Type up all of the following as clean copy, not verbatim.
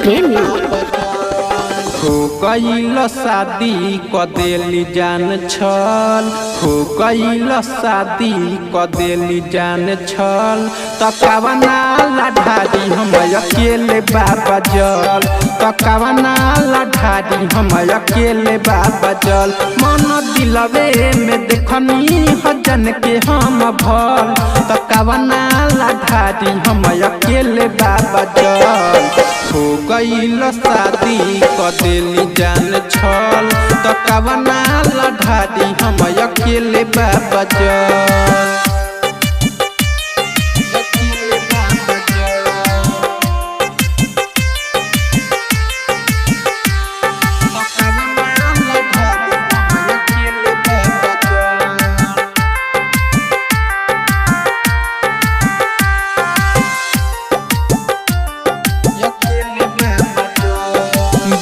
प्रेमी। हो गईल शादी क देली जान छल, हो गईल शादी क देली जान छल, तकावना लाठारी हम अकेले बाबा जल, तकावना लाठारी हम अकेले बाबा जल। मन दिलवे में देखनी हजन के हम भल, तकावना लाठारी हम अकेले बाबा जल। हो गईल शादी क देली जान छल, तकावना लाठारी हम अकेले बाबा जल।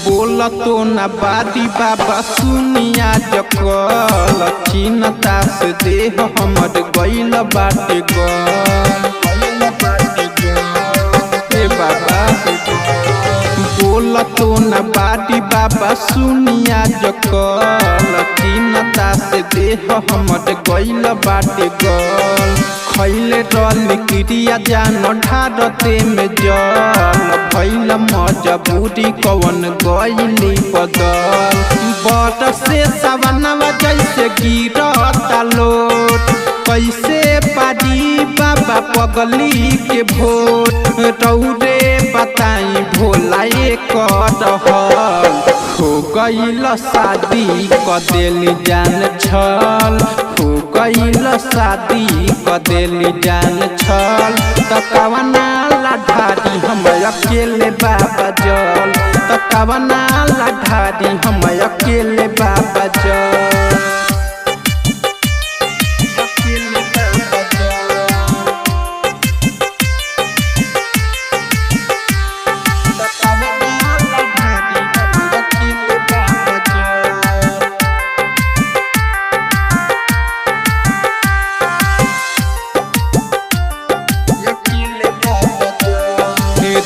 बोला तो न बादी बाबा सुनिया जकल, चिन्ता से देह हमर गईल बाटे गल। बाबा बोला तो न बादी बाबा सुनिया जकल, चिन्ता से देह हमर गईल बाटे गल। खैले रल क्रिया जान ढारते में जल, भैल मजबूरी कवन गईली बदल। बट से सवनवा जैसे गिरता लोट, कैसे पारी बाबा पगली के भोट, रौरे बताई भोला एक रहल। हो गईल शादी क देली जान छल, हो गईल शादी क देली जान छल, तकावना लाठारी हम अकेले बाबा जल, तकावना लाठारी हम अकेले बाबा जल।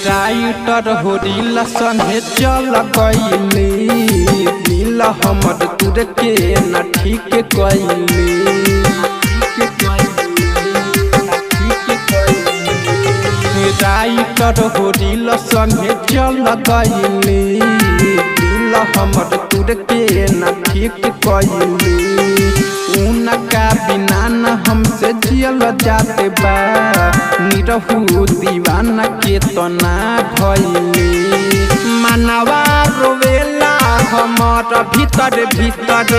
राइटर होरिला संगे चल गईली, दिल हमर तुर के न ठीक गईली। राइटर होरिला संगे चल गईली, दिल हमर तुर के न ठीक गईली। उनका बिना न हमसे जियल जाते बा, निरहु दीवाना के तना भइली। मनवा रोवेला हमर भीतर भीतर,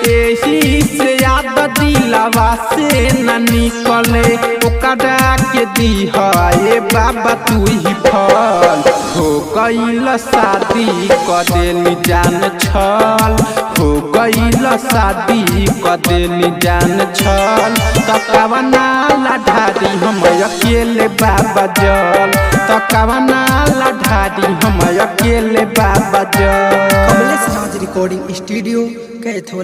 एही से याद दिलवा से न निकले। ओकरा के दिहाए बाबा तू ही फल, हो गईल शादी क देली जान छल, हो गईल शादी क देली जान छल, तकावना लाठारी हम अकेले बाबा जल, तकावना लाठारी हम अकेले बाबा जल। कमलेश राज रिकॉर्डिंग स्टूडियो कैथोलिक।